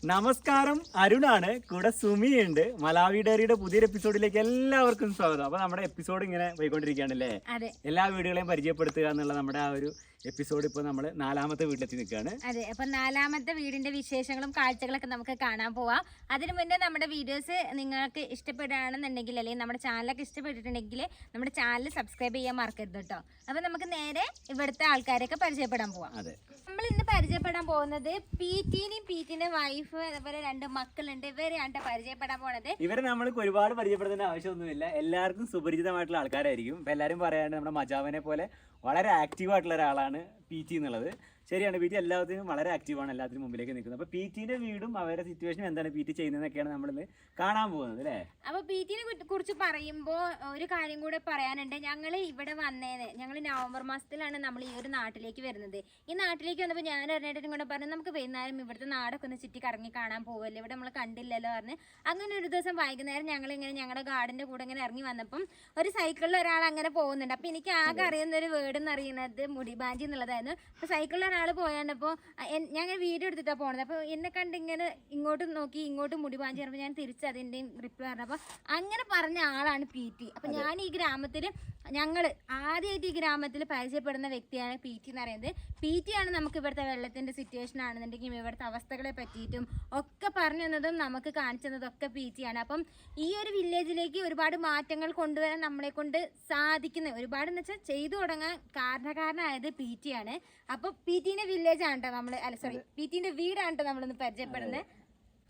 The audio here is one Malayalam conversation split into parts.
നമസ്കാരം, അരുണാണ്. കൂടെ സുമിയുണ്ട്. മലാവി ഡയറിയുടെ പുതിയൊരു എപ്പിസോഡിലേക്ക് എല്ലാവർക്കും സ്വാഗതം. അപ്പൊ നമ്മുടെ എപ്പിസോഡ് ഇങ്ങനെ പോയിക്കൊണ്ടിരിക്കുകയാണല്ലേ. എല്ലാ വീടുകളെയും പരിചയപ്പെടുത്തുക എന്നുള്ള നമ്മുടെ ആ ഒരു എപ്പിസോഡ് ഇപ്പൊ നമ്മള് 4ാമത്തെ വീട്ടിലെത്തി നിൽക്കുകയാണ്. അതെ, അപ്പൊ 4ാമത്തെ വീടിന്റെ വിശേഷങ്ങളും കാഴ്ചകളൊക്കെ നമുക്ക് കാണാൻ പോവാം. അതിനു മുന്നേ നമ്മുടെ വീഡിയോസ് നിങ്ങൾക്ക് ഇഷ്ടപ്പെടുകയാണെന്നുണ്ടെങ്കിൽ അല്ലെങ്കിൽ നമ്മുടെ ചാനലൊക്കെ ഇഷ്ടപ്പെട്ടിട്ടുണ്ടെങ്കിൽ നമ്മുടെ ചാനൽ സബ്സ്ക്രൈബ് ചെയ്യാൻ മറക്കരുത് കേട്ടോ. അപ്പൊ നമുക്ക് നേരെ ഇവിടുത്തെ ആൾക്കാരെയൊക്കെ പരിചയപ്പെടാൻ പോവാം. നമ്മൾ ഇന്ന് പരിചയപ്പെടാൻ പോകുന്നത് പീറ്റിന്റെ വൈഫ്, അതുപോലെ 2 മക്കളുണ്ട്. ഇവരെയാണ് പരിചയപ്പെടാൻ പോണത്. ഇവരെ നമ്മൾക്ക് ഒരുപാട് പരിചയപ്പെടുത്തേണ്ട ആവശ്യമൊന്നുമില്ല. എല്ലാവർക്കും സുപരിചിതമായിട്ടുള്ള ആൾക്കാരായിരിക്കും. ഇപ്പൊ എല്ലാവരും പറയാണ്ട് നമ്മുടെ മജാവിനെ പോലെ വളരെ ആക്റ്റീവ് ആയിട്ടുള്ള ഒരാളാണ് പീറ്റി എന്നുള്ളത്. ശരിയാണ്, പീറ്റി എല്ലാത്തിനും വളരെ ആക്റ്റീവാണ്, എല്ലാത്തിനും മുമ്പിലേക്ക് നിൽക്കുന്നത്. അപ്പൊ പീറ്റിന്റെ വീടും അവരുടെ സിറ്റുവേഷനും എന്താണ് പീറ്റി ചെയ്യുന്നതെന്നൊക്കെയാണ് നമ്മളിന്ന് കാണാൻ പോകുന്നത് അല്ലേ. അപ്പൊ പീറ്റിനെ കുറിച്ച് പറയുമ്പോൾ ഒരു കാര്യം കൂടെ പറയാനുണ്ട്. ഞങ്ങൾ ഇവിടെ വന്നേന്, ഞങ്ങൾ നവംബർ മാസത്തിലാണ് നമ്മൾ ഈ ഒരു നാട്ടിലേക്ക് വരുന്നത്. ഈ നാട്ടിലേക്ക് വന്നപ്പോൾ ഞാൻ ഒരേട്ടനും കൂടെ പറഞ്ഞു നമുക്ക് വൈകുന്നേരം ഇവിടുത്തെ നാടൊക്കെ ഒന്ന് ചുറ്റി കറങ്ങി കാണാൻ പോവല്ലേ, ഇവിടെ നമ്മൾ കണ്ടില്ലല്ലോ പറഞ്ഞ്. അങ്ങനെ ഒരു ദിവസം വൈകുന്നേരം ഞങ്ങൾ ഇങ്ങനെ ഞങ്ങളുടെ ഗാർഡന്റെ കൂടെ ഇങ്ങനെ ഇറങ്ങി വന്നപ്പം ഒരു സൈക്കിളിൽ ഒരാൾ അങ്ങനെ പോകുന്നുണ്ട്. അപ്പൊ എനിക്ക് ആകെ അറിയുന്ന ഒരു വേർഡ് എന്ന് അറിയുന്നത് മുടിബാഞ്ചി എന്നുള്ളതായിരുന്നു. അപ്പൊ സൈക്കിളിൽ ഒരാൾ പോയാണ്ടപ്പോൾ ഞാൻ വീഡിയോ എടുത്തിട്ടാണ് പോണത്. അപ്പോൾ എന്നെ കണ്ട് ഇങ്ങനെ ഇങ്ങോട്ട് നോക്കി ഇങ്ങോട്ട് മുടിബാഞ്ചി പറഞ്ഞപ്പോൾ ഞാൻ തിരിച്ച് അതിൻ്റെയും റിപ്ലൈ പറഞ്ഞു. അപ്പോൾ അങ്ങനെ പറഞ്ഞ ആളാണ് പീറ്റി. അപ്പം ഞാൻ ഈ ഗ്രാമത്തിൽ ഞങ്ങൾ ആദ്യമായിട്ട് ഈ ഗ്രാമത്തിൽ പരിചയപ്പെടുന്ന വ്യക്തിയാണ് പീറ്റി എന്ന് പറയുന്നത്. പീറ്റിയാണ് നമുക്ക് ഇവിടുത്തെ വെള്ളത്തിൻ്റെ സിറ്റുവേഷൻ ആണെന്നുണ്ടെങ്കിൽ ഇവിടുത്തെ അവസ്ഥകളെ പറ്റിയിട്ടും ഒക്കെ പറഞ്ഞു തന്നതും നമുക്ക് കാണിച്ചു തന്നതൊക്കെ പീറ്റിയാണ്. അപ്പം ഈ ഒരു വില്ലേജിലേക്ക് ഒരുപാട് മാറ്റങ്ങൾ കൊണ്ടുവരാൻ നമ്മളെ കൊണ്ട് സാധിക്കുന്ന ഒരുപാട് എന്ന് വെച്ചാൽ ചെയ്തു തുടങ്ങാൻ കാരണക്കാരനായത് പീറ്റിയാണ്. അപ്പോൾ പീറ്റിന്റെ വില്ലേജ് ആണ് കേട്ടോ നമ്മൾ, അല്ല സോറി പീറ്റിന്റെ വീടാണ് കേട്ടോ നമ്മളൊന്ന് പരിചയപ്പെടുന്നത്.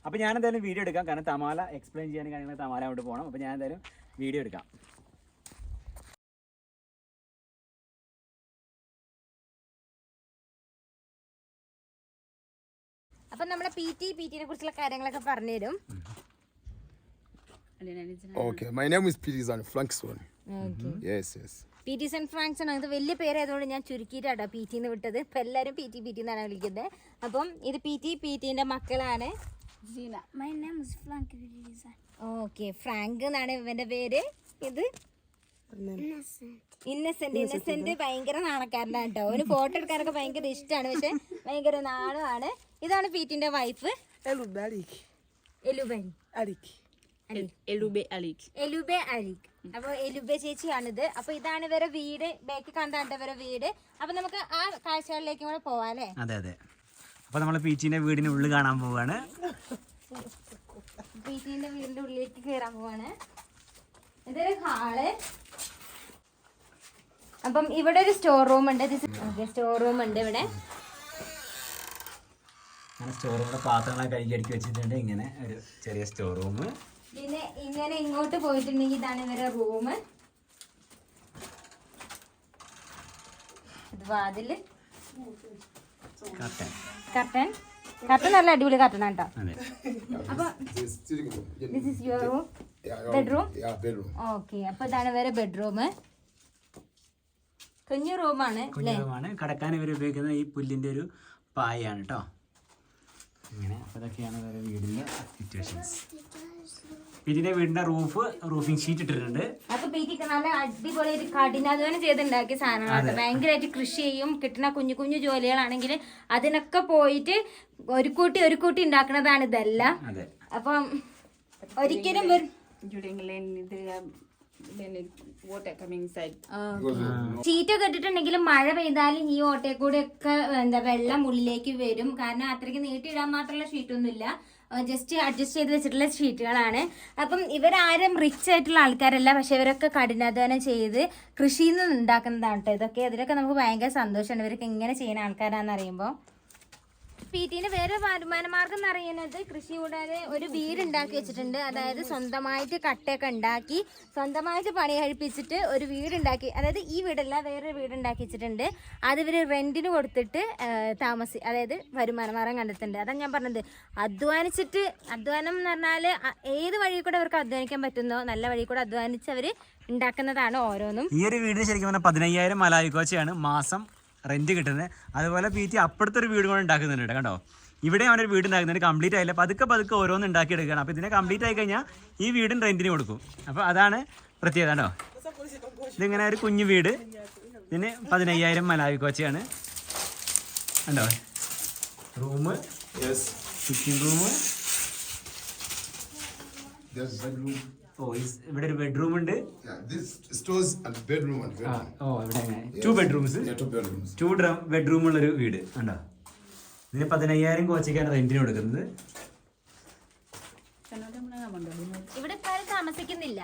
അപ്പൊ ഞാൻ എന്തായാലും വീഡിയോ എടുക്കാം, കാരണം തമാല എക്സ്പ്ലെയിൻ ചെയ്യാൻ കാര്യങ്ങൾ തമാല അങ്ങോട്ട് പോകണം. അപ്പൊ ഞാൻ എന്തായാലും വീഡിയോ എടുക്കാം. അപ്പൊ നമ്മളെ പീറ്റിനെ കുറിച്ചുള്ള കാര്യങ്ങളൊക്കെ പറഞ്ഞുതരും. Okay, my name is Peterson Frankson. Yes. പീറ്റീസൺ ഫ്രാങ്ക്സൺ ആണ്. ഇത് വലിയ പേരായതുകൊണ്ട് ഞാൻ ചുരുക്കിയിട്ടാട്ടോ പീറ്റിന്ന് വിട്ടത്. ഇപ്പം എല്ലാവരും പീറ്റി എന്നാണ് വിളിക്കുന്നത്. അപ്പം ഇത് പീറ്റിന്റെ മക്കളാണ്. ഓക്കെ, ഫ്രാങ്ക് എന്നാണ് ഇവന്റെ പേര്. ഇത് ഇന്നസെന്റ് ഭയങ്കര നാണക്കാരനാണ് കേട്ടോ. ഒരു ഫോട്ടോ എടുക്കാനൊക്കെ ഭയങ്കര ഇഷ്ടമാണ്, പക്ഷെ ഭയങ്കര നാണമാണ്. ഇതാണ് പീറ്റിന്റെ വൈഫ് എലുബെ അലിക്. അപ്പൊ എലുബെ ചേച്ചിയാണിത്. അപ്പൊ ഇതാണ് ഇവരെ വീട്, ബാക്കി കണ്ടാണ്ട് ഇവരെ വീട്. അപ്പൊ നമുക്ക് ആ കാഴ്ചകളിലേക്ക് കൂടെ പോവാം അല്ലേ. അതെ. അപ്പൊ നമ്മള് പീച്ചിന്റെ വീടിന് ഉള്ളിൽ കാണാൻ പോവാണ്. പീച്ചിന്റെ വീടിന്റെ ഉള്ളിലേക്ക് കയറാൻ പോവാണ്. ഇതൊരു ഹാള്. അപ്പം ഇവിടെ ഒരു സ്റ്റോർ റൂം ഉണ്ട്. സ്റ്റോർ റൂം ഉണ്ട് ഇവിടെ. സ്റ്റോർ റൂമിന്റെ പാത്രങ്ങളൊക്കെ കഴുകി വെച്ചിട്ടുണ്ട്. ഇങ്ങനെ ഒരു ചെറിയ സ്റ്റോർ റൂം. പിന്നെ ഇങ്ങനെ ഇങ്ങോട്ട് പോയിട്ടുണ്ടെങ്കിൽ ഇതാണ് ഇവരുടെ റൂം. വാതില്, കർട്ടൻ നല്ല അടിപൊളി കർട്ടൻ ആണ് കേട്ടോ. അപ്പൊ this is your room, bedroom. Okay, അപ്പൊ ഇതാണ് ഇവരെ ബെഡ്റൂം. കുഞ്ഞു റൂമാണ്. കിടക്കാൻ ഇവർ ഉപയോഗിക്കുന്ന ഈ പുല്ലിന്റെ ഒരു പായാണ് കേട്ടോ. ഇങ്ങനെ അതൊക്കെയാണ് ഇവരുടെ വീടിന്റെ സിറ്റുവേഷൻസ്. ഇതിന്റെ വീടിന്റെ റൂഫിംഗ് ഷീറ്റ് ഇട്ടിട്ടുണ്ട്. അപ്പൊ പീറ്റിക്ക് നല്ല അടിപൊളി ഒരു കഠിനാധ്വാനം ചെയ്തുണ്ടാക്കിയ സാധനങ്ങളാണ്. ഭയങ്കരമായിട്ട് കൃഷി ചെയ്യും. കിട്ടുന്ന കുഞ്ഞു കുഞ്ഞു ജോലികളാണെങ്കിൽ അതിനൊക്കെ പോയിട്ട് ഒരു കൂട്ടി ഉണ്ടാക്കുന്നതാണ് ഇതെല്ലാം. അപ്പം ഒരിക്കലും ഷീറ്റൊക്കെ ഇട്ടിട്ടുണ്ടെങ്കിലും മഴ പെയ്താലും ഈ ഓട്ടയിൽ കൂടെ ഒക്കെ വെള്ളം ഉള്ളിലേക്ക് വരും. കാരണം അത്രയ്ക്ക് നീട്ടിയിടാൻ മാത്രമുള്ള ഷീറ്റൊന്നുമില്ല, ജസ്റ്റ് അഡ്ജസ്റ്റ് ചെയ്ത് വെച്ചിട്ടുള്ള ഷീറ്റുകളാണ്. അപ്പം ഇവരാരും റിച്ച് ആയിട്ടുള്ള ആൾക്കാരല്ല, പക്ഷെ ഇവരൊക്കെ കഠിനാധ്വാനം ചെയ്ത് കൃഷിയിൽ നിന്ന് ഉണ്ടാക്കുന്നതാണ് കേട്ടോ ഇതൊക്കെ. അതിലൊക്കെ നമുക്ക് ഭയങ്കര സന്തോഷമാണ് ഇവരൊക്കെ ഇങ്ങനെ ചെയ്യുന്ന ആൾക്കാരാണെന്ന് അറിയുമ്പോൾ. പീറ്റിന് വേറെ വരുമാന മാർഗം എന്ന് പറയുന്നത് കൃഷി കൂടാതെ ഒരു വീട് ഉണ്ടാക്കി വെച്ചിട്ടുണ്ട്. അതായത് സ്വന്തമായിട്ട് കട്ടയൊക്കെ ഉണ്ടാക്കി സ്വന്തമായിട്ട് പണി കഴിപ്പിച്ചിട്ട് ഒരു വീടുണ്ടാക്കി, അതായത് ഈ വീടല്ല വേറൊരു വീടുണ്ടാക്കി വെച്ചിട്ടുണ്ട്. അത് ഇവർ റെന്റിന് കൊടുത്തിട്ട് അതായത് വരുമാന മാർഗം കണ്ടെത്തുന്നുണ്ട്. അതാണ് ഞാൻ പറഞ്ഞത്, അധ്വാനം എന്ന് പറഞ്ഞാൽ ഏത് വഴി കൂടെ അവർക്ക് അധ്വാനിക്കാൻ പറ്റുന്നോ നല്ല വഴി കൂടെ അധ്വാനിച്ച് അവർ ഉണ്ടാക്കുന്നതാണ് ഓരോന്നും. ഈ ഒരു വീടിന് ശരിക്കും പറഞ്ഞാൽ 15,000 മലായി കോച്ചയാണ് മാസം റെന്റ് കിട്ടുന്നത്. അതുപോലെ പീറ്റി അപ്പുറത്തൊരു വീട് കൊണ്ട് ഉണ്ടാക്കുന്നുണ്ട് കണ്ടോ. ഇവിടെ അവനൊരു വീട് ഉണ്ടാക്കുന്നുണ്ട്, കംപ്ലീറ്റ് ആയില്ല. പതുക്കെ ഓരോന്ന് ഉണ്ടാക്കിയെടുക്കുകയാണ്. അപ്പോൾ ഇതിനെ കംപ്ലീറ്റ് ആയി കഴിഞ്ഞാൽ ഈ വീടും റെന്റിന് കൊടുക്കും. അപ്പോൾ അതാണ് പ്രത്യേകത കേട്ടോ. ഇതിങ്ങനെ ഒരു കുഞ്ഞു വീട്, ഇതിന് 15,000 മലായി കോച്ചയാണ് കണ്ടോ. Room kitchen room. There's bedroom. ഓ ഇവിടെ ഒരു ബെഡ്റൂം ഉണ്ട്. Yeah, this stores and bedroom and bedroom. ഓ ഇവിടെ 2 bedrooms. Yeah, 2 bedrooms. 2 bedroom ഉള്ളൊരു വീട് ഉണ്ടോ. ഇതിന് 15,000 കോച്ചിക്കാണ് റെന്റിന് കൊടുക്കുന്നത്. ഇവിടെ ഇപ്പൊ ആരും താമസിക്കുന്നില്ല.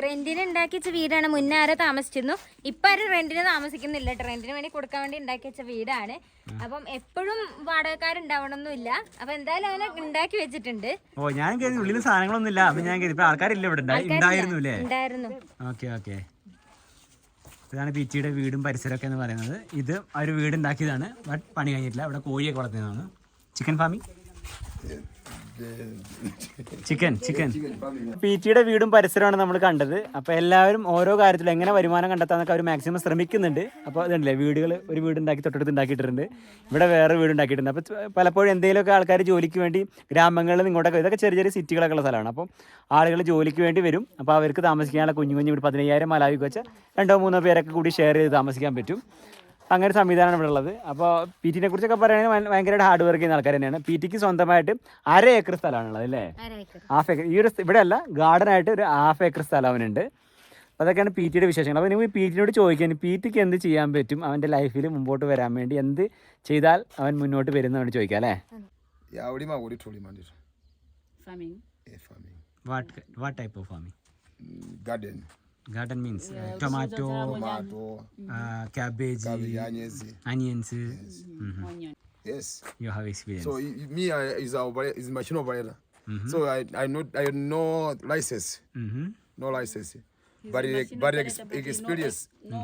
റെന്റിന് ഉണ്ടാക്കി വെച്ച വീടാണ്. മുന്നേ ആരോ താമസിച്ചിരുന്നു. ഇപ്പൊ ആരും റെന്റിന് താമസിക്കുന്നില്ല. റെന്റിന് വേണ്ടി കൊടുക്കാൻ വേണ്ടി ഉണ്ടാക്കി വെച്ച വീടാണ്. അപ്പം എപ്പോഴും വാടകക്കാരുണ്ടാവണമെന്നില്ല. അപ്പൊ എന്തായാലും അങ്ങനെ ഉണ്ടാക്കി വെച്ചിട്ടുണ്ട്. ഓ ഞാൻ കരുതി ഉള്ളിൽ സാധനങ്ങളൊന്നും ഇല്ല. അപ്പൊ ഞാൻ കരുതി ഇപ്പൊ ആൾക്കാരില്ല ഇവിടെ ഉണ്ടായിരുന്നു അല്ലേ. ഉണ്ടായിരുന്നു. ഓക്കെ. ഇതാണ് പീച്ചിയുടെ വീടും പരിസരമൊക്കെ എന്ന് പറയുന്നത്. ഇത് ഒരു വീട് ഉണ്ടാക്കിയതാണ്. ബട്ട് പണി കഴിഞ്ഞിട്ടില്ല. ഇവിടെ കോഴിയൊക്കെ വളർത്തുന്നതാണ്. Chicken farming. ചിക്കൻ പീച്ചിയുടെ വീടും പരിസരമാണ് നമ്മൾ കണ്ടത്. അപ്പോൾ എല്ലാവരും ഓരോ കാര്യത്തിലും എങ്ങനെ വരുമാനം കണ്ടെത്താന്നൊക്കെ അവർ മാക്സിമം ശ്രമിക്കുന്നുണ്ട്. അപ്പോൾ ഇതുണ്ടല്ലേ വീടുകൾ, ഒരു വീട് ഉണ്ടാക്കി തൊട്ടടുത്ത് ഉണ്ടാക്കിയിട്ടുണ്ട്. ഇവിടെ വേറെ വീട് ഉണ്ടാക്കിയിട്ടുണ്ട്. അപ്പോൾ പലപ്പോഴും എന്തെങ്കിലുമൊക്കെ ആൾക്കാർ ജോലിക്ക് വേണ്ടി ഗ്രാമങ്ങളിൽ നിന്ന് ഇങ്ങോട്ടൊക്കെ, ഇതൊക്കെ ചെറിയ ചെറിയ സിറ്റികളൊക്കെ ഉള്ള സ്ഥലമാണ്. അപ്പം ആളുകൾ ജോലിക്ക് വേണ്ടി വരും. അപ്പോൾ അവർക്ക് താമസിക്കാനുള്ള കുഞ്ഞു വീട് 15,000 മലാവിക്ക് വെച്ചാൽ 2-3 പേരൊക്കെ കൂടി ഷെയർ ചെയ്ത് താമസിക്കാൻ പറ്റും. അങ്ങനെ സംവിധാനമാണ് ഇവിടെ ഉള്ളത്. അപ്പോൾ പി ടിനെ കുറിച്ചൊക്കെ പറയുകയാണെങ്കിൽ ഭയങ്കരമായിട്ട് ഹാർഡ് വർക്ക് ചെയ്യുന്ന ആൾക്കാർ തന്നെയാണ്. പി ടിക്ക് സ്വന്തമായിട്ട് 1/2 ഏക്കർ സ്ഥലമാണുള്ളത് അല്ലേ. 1/2 ഏക്കർ. ഈ ഒരു ഇവിടെ അല്ല, ഗാർഡനായിട്ട് ഒരു 1/2 ഏക്കർ സ്ഥലം അവനുണ്ട്. അപ്പോൾ അതൊക്കെയാണ് പി ടിയുടെ വിശേഷങ്ങൾ. അപ്പോൾ നിങ്ങൾ പി ടിനോട് ചോദിക്കാൻ പി ടിക്ക് എന്ത് ചെയ്യാൻ പറ്റും, അവൻ്റെ ലൈഫിൽ മുമ്പോട്ട് വരാൻ വേണ്ടി എന്ത് ചെയ്താൽ അവൻ മുന്നോട്ട് വരുന്നവന് ചോദിക്കാം അല്ലേ. What type of farming? Garden means tomato, cabbage, onions. Yes. You have experience. So me is machine operator. So I no license. No license. But experience. No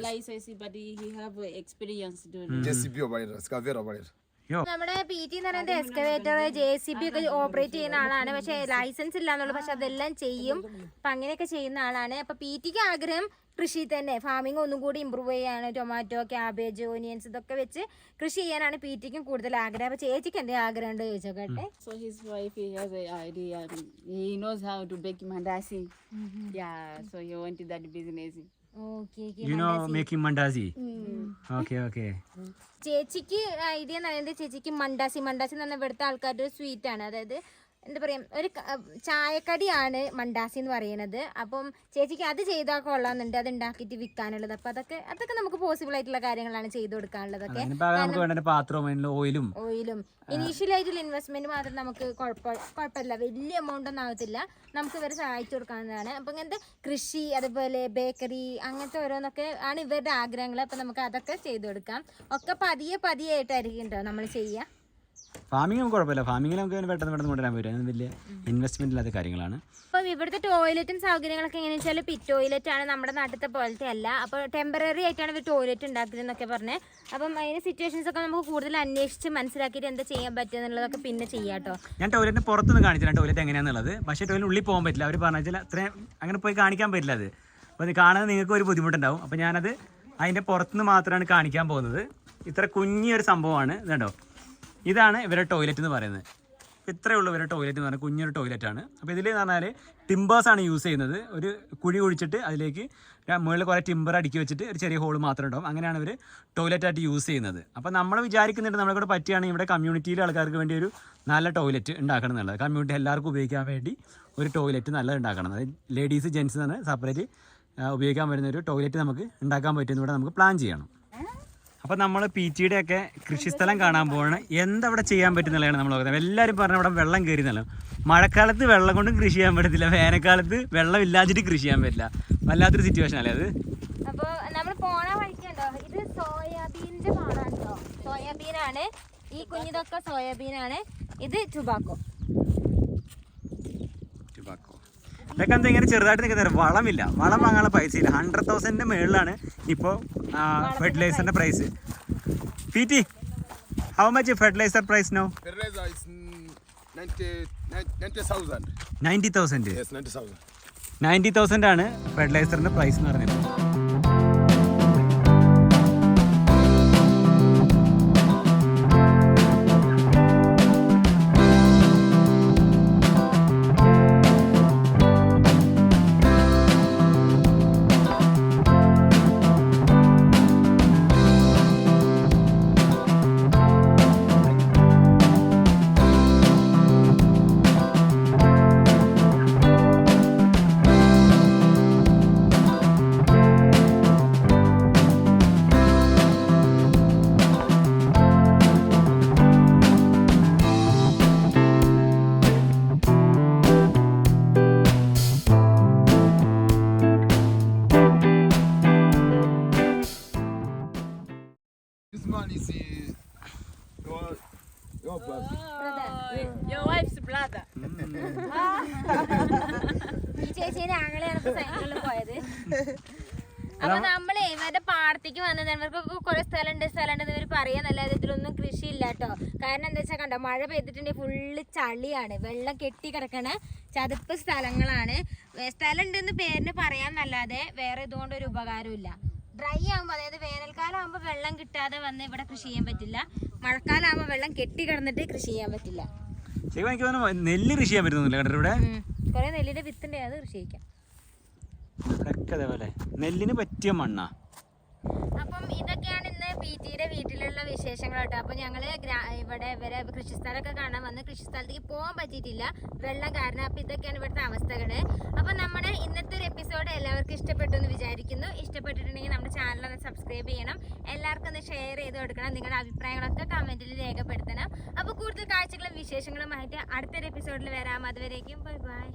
license, but he have experience doing. JCB operator, excavator operator. നമ്മുടെ പി ടി എന്ന് പറയുന്നത് എക്സ്കവേറ്റർ, JCB ഒക്കെ ഓപ്പറേറ്റ് ചെയ്യുന്ന ആളാണ്. പക്ഷെ ലൈസൻസ് ഇല്ലാന്നുള്ളൂ. പക്ഷെ അതെല്ലാം ചെയ്യും. അപ്പൊ അങ്ങനെയൊക്കെ ചെയ്യുന്ന ആളാണ്. അപ്പൊ പി ടിക്ക് ആഗ്രഹം കൃഷി തന്നെ, ഫാമിംഗ് ഒന്നും കൂടി ഇമ്പ്രൂവ് ചെയ്യാണ്. ടൊമാറ്റോ, ക്യാബേജ്, ഓനിയൻസ് ഇതൊക്കെ വെച്ച് കൃഷി ചെയ്യാനാണ് പി ടിക്കും കൂടുതൽ ആഗ്രഹം. അപ്പൊ ചേച്ചിക്ക് എന്തെങ്കിലും ആഗ്രഹം ഉണ്ട് ചോദിച്ചോട്ടെ. So his wife, he has an idea. He knows how to bake mandasi. Yeah, so he wanted that business. You know making mandazi. Okay. ചേച്ചിക്ക് ഐഡിയ എന്ന് പറയുന്നത് ചേച്ചിക്ക് മണ്ടാസി എന്ന് പറഞ്ഞാൽ ഇവിടുത്തെ ആൾക്കാരുടെ ഒരു സ്വീറ്റ് ആണ്. അതായത് എന്താ പറയാ, ഒരു ചായക്കടിയാണ് മണ്ടാസി എന്ന് പറയുന്നത്. അപ്പം ചേച്ചിക്ക് അത് ചെയ്താൽ കൊള്ളാമെന്നുണ്ട്, അത് ഉണ്ടാക്കിയിട്ട് വിൽക്കാനുള്ളത്. അപ്പൊ അതൊക്കെ നമുക്ക് പോസിബിൾ ആയിട്ടുള്ള കാര്യങ്ങളാണ് ചെയ്തു കൊടുക്കാനുള്ളതൊക്കെ. ഓയിലും ഇനീഷ്യലായിട്ടുള്ള ഇൻവെസ്റ്റ്മെന്റ് മാത്രം നമുക്ക് കുഴപ്പമില്ല, വലിയ എമൗണ്ട് ഒന്നും ആകത്തില്ല. നമുക്ക് ഇവരെ സഹായിച്ചു കൊടുക്കാവുന്നതാണ്. അപ്പൊ ഇങ്ങനത്തെ കൃഷി, അതുപോലെ ബേക്കറി, അങ്ങനത്തെ ഓരോന്നൊക്കെ ആണ് ഇവരുടെ ആഗ്രഹങ്ങൾ. അപ്പൊ നമുക്ക് അതൊക്കെ ചെയ്തു കൊടുക്കാം. ഒക്കെ പതിയെ ആയിട്ടായിരിക്കും കേട്ടോ നമ്മൾ ചെയ്യുക. ഫാമിംഗ് നമുക്ക് കുഴപ്പമില്ല. ഫാമിങ്ങിൽ നമുക്ക് പെട്ടെന്ന് കൊണ്ടുവരാൻ പറ്റും. അതിന് വലിയ ഇൻവെസ്റ്റ്മെന്റ് ഇല്ലാത്ത കാര്യങ്ങളാണ്. അപ്പം ഇവിടുത്തെ ടോയ്ലറ്റും സൗകര്യങ്ങളൊക്കെ എങ്ങനെയാണെന്ന് വെച്ചാൽ പിറ്റ് ടോയ്ലറ്റ് ആണ്, നമ്മുടെ നാട്ടിലത്തെ പോലത്തെ അല്ല. അപ്പോൾ ടെമ്പററി ആയിട്ടാണ് ഇവർ ടോയ്ലറ്റ് ഉണ്ടാക്കുന്നതെന്നൊക്കെ പറഞ്ഞത്. അപ്പം അതിന് സിറ്റുവേഷൻസ് ഒക്കെ നമുക്ക് കൂടുതൽ അന്വേഷിച്ച് മനസ്സിലാക്കിയിട്ട് എന്താ ചെയ്യാൻ പറ്റുക എന്നുള്ളതൊക്കെ പിന്നെ ചെയ്യാം കേട്ടോ. ഞാൻ ടോയ്ലറ്റിന് പുറത്തുനിന്ന് കാണിച്ചില്ല ടോയ്ലറ്റ് എങ്ങനെയാണെന്നുള്ളത്. പക്ഷേ ടോയ്ലറ്റ് ഉള്ളിൽ പോകാൻ പറ്റില്ല. അവർ പറഞ്ഞാൽ അത്രയും അങ്ങനെ പോയി കാണിക്കാൻ പറ്റില്ല. അത് അപ്പോൾ അത് കാണുന്നത് നിങ്ങൾക്ക് ഒരു ബുദ്ധിമുട്ടുണ്ടാവും. അപ്പോൾ ഞാനത് അതിൻ്റെ പുറത്തുനിന്ന് മാത്രമാണ് കാണിക്കാൻ പോകുന്നത്. ഇത്ര കുഞ്ഞൊരു സംഭവമാണ്. ഇതുണ്ടോ, ഇതാണ് ഇവരുടെ ടോയ്ലറ്റ് എന്ന് പറയുന്നത്. ഇത്രയേ ഉള്ളൂ ഇവരുടെ ടോയ്ലറ്റ് എന്ന് പറഞ്ഞാൽ, കുഞ്ഞൊരു ടോയ്ലറ്റാണ്. അപ്പോൾ ഇതിൽ എന്ന് പറഞ്ഞാൽ ടിമ്പേഴ്സാണ് യൂസ് ചെയ്യുന്നത്. ഒരു കുഴി കുഴിച്ചിട്ട് അതിലേക്ക് മുകളിൽ കുറേ ടിമ്പർ അടുക്കി വെച്ചിട്ട് ഒരു ചെറിയ ഹോൾ മാത്രം ഉണ്ടാവും. അങ്ങനെയാണ് ഇവർ ടോയ്ലറ്റായിട്ട് യൂസ് ചെയ്യുന്നത്. അപ്പോൾ നമ്മൾ വിചാരിക്കുന്നുണ്ട് നമ്മളെ കൂടെ പറ്റുകയാണെങ്കിൽ ഇവിടെ കമ്മ്യൂണിറ്റിയിലെ ആൾക്കാർക്ക് വേണ്ടി ഒരു നല്ല ടോയ്ലറ്റ് ഉണ്ടാക്കണം എന്നുള്ളത്. കമ്മ്യൂണിറ്റി എല്ലാവർക്കും ഉപയോഗിക്കാൻ വേണ്ടി ഒരു ടോയ്ലറ്റ് നല്ലത് ഉണ്ടാക്കണം. അതായത് ലേഡീസ് ജെൻസ് എന്ന് പറഞ്ഞാൽ സെപ്പറേറ്റ് ഉപയോഗിക്കാൻ വരുന്ന ഒരു ടോയ്ലറ്റ് നമുക്ക് ഉണ്ടാക്കാൻ പറ്റുന്നൂടെ നമുക്ക് പ്ലാൻ ചെയ്യണം. അപ്പോൾ നമ്മൾ പി ടിയുടെ ഒക്കെ കൃഷിസ്ഥലം കാണാൻ പോവാണ്. എന്തവിടെ ചെയ്യാൻ പറ്റുന്നതാണ് നമ്മൾ നോക്കുന്നത്. എല്ലാവരും പറഞ്ഞാൽ അവിടെ വെള്ളം കയറിയെന്നല്ലോ. മഴക്കാലത്ത് വെള്ളം കൊണ്ടും കൃഷി ചെയ്യാൻ പറ്റത്തില്ല, വേനൽക്കാലത്ത് വെള്ളം ഇല്ലാതിട്ട് കൃഷി ചെയ്യാൻ പറ്റില്ല. വല്ലാത്തൊരു സിറ്റുവേഷൻ അല്ലേ അത്. അപ്പോൾ നമ്മൾ പോണ വഴിക്കുണ്ടോ, ഇത് സോയാബീനിന്റെ പാടാണ് കേട്ടോ. സോയാബീനാണ് ഈ കുഞ്ഞിതൊക്കെ, സോയാബീനാണ്. ഇത് ടുബാക്കോ. ഇതൊക്കെ എന്താ ഇങ്ങനെ ചെറുതായിട്ട് നിൽക്കുന്നത്, വളമില്ല, വളം വാങ്ങാനുള്ള പൈസ ഇല്ല. 100,000 മുകളിലാണ് ഇപ്പോൾ ഫെർട്ടിലൈസറിന്റെ price. P T, how much fertilizer price no? Fertilizer is 90,000. 90,000. Yes, 90,000. 90,000 ആണ് ഫെർട്ടിലൈസറിന്റെ പ്രൈസ് എന്ന് പറഞ്ഞത്. Your wife's brother. ഈ ചേച്ചീനെ ആങ്ങളെയാണ് ഇപ്പൊ സൈക്കിളിൽ പോയത്. അപ്പൊ നമ്മളെ ഇവരുടെ പാടത്തേക്ക് വന്നത് ഇവർക്കൊക്കെ കുറെ സ്ഥലമുണ്ട് ഇവർ പറയാന്നല്ലാതെ ഇതിലൊന്നും കൃഷി ഇല്ല കേട്ടോ. കാരണം എന്താ വെച്ചാൽ കണ്ടോ, മഴ പെയ്തിട്ടുണ്ടെങ്കിൽ ഫുള്ള് ചളിയാണ്, വെള്ളം കെട്ടി കിടക്കണ ചതുപ്പ് സ്ഥലങ്ങളാണ്. സ്ഥലം ഉണ്ടെന്ന് പേരിന് പറയാന്നല്ലാതെ വേറെ ഇതുകൊണ്ട് ഒരു ഉപകാരവും ഇല്ല. ഡ്രൈ ആകുമ്പോൾ, അതായത് വേനൽക്കാലം ആകുമ്പോൾ വെള്ളം കിട്ടാതെ വന്ന് ഇവിടെ കൃഷി ചെയ്യാൻ പറ്റില്ല, മഴക്കാലം ആകുമ്പോൾ വെള്ളം കെട്ടി കിടന്നിട്ട് കൃഷി ചെയ്യാൻ പറ്റില്ല. ശരിക്കും എനിക്ക് തോന്നുന്നു നെല്ല് കൃഷി ചെയ്യാൻ പറ്റുന്നില്ല കേട്ടോ ഇവിടെ. കുറെ നെല്ലിന്റെ വിത്തുണ്ട്, അത് കൃഷി ചെയ്യിക്കാം. ഇവിടെയൊക്കെ അതേപോലെ നെല്ലിന് പറ്റിയ മണ്ണാ. അപ്പം ഇതൊക്കെയാണ് ഇന്ന് പീറ്റിയുടെ വീട്ടിലുള്ള വിശേഷങ്ങൾ കേട്ടോ. അപ്പൊ ഞങ്ങള് ഇവിടെ ഇവരെ കൃഷിസ്ഥലമൊക്കെ കാണാൻ വന്ന്, കൃഷിസ്ഥലത്തേക്ക് പോകാൻ പറ്റിയിട്ടില്ല വെള്ളം കാരണം. അപ്പൊ ഇതൊക്കെയാണ് ഇവിടുത്തെ അവസ്ഥകള്. അപ്പൊ നമ്മുടെ ഇന്നത്തെ ഒരു എപ്പിസോഡ് എല്ലാവർക്കും ഇഷ്ടപ്പെട്ടു എന്ന് വിചാരിക്കുന്നു. ഇഷ്ടപ്പെട്ടിട്ടുണ്ടെങ്കിൽ നമ്മുടെ ചാനൽ ഒന്ന് സബ്സ്ക്രൈബ് ചെയ്യണം, എല്ലാവർക്കും ഒന്ന് ഷെയർ ചെയ്ത് കൊടുക്കണം, നിങ്ങളുടെ അഭിപ്രായങ്ങളൊക്കെ കമന്റിൽ രേഖപ്പെടുത്തണം. അപ്പൊ കൂടുതൽ കാഴ്ചകളും വിശേഷങ്ങളുമായിട്ട് അടുത്തൊരു എപ്പിസോഡിൽ വരാം. അതുവരേക്കും ബൈ ബൈ.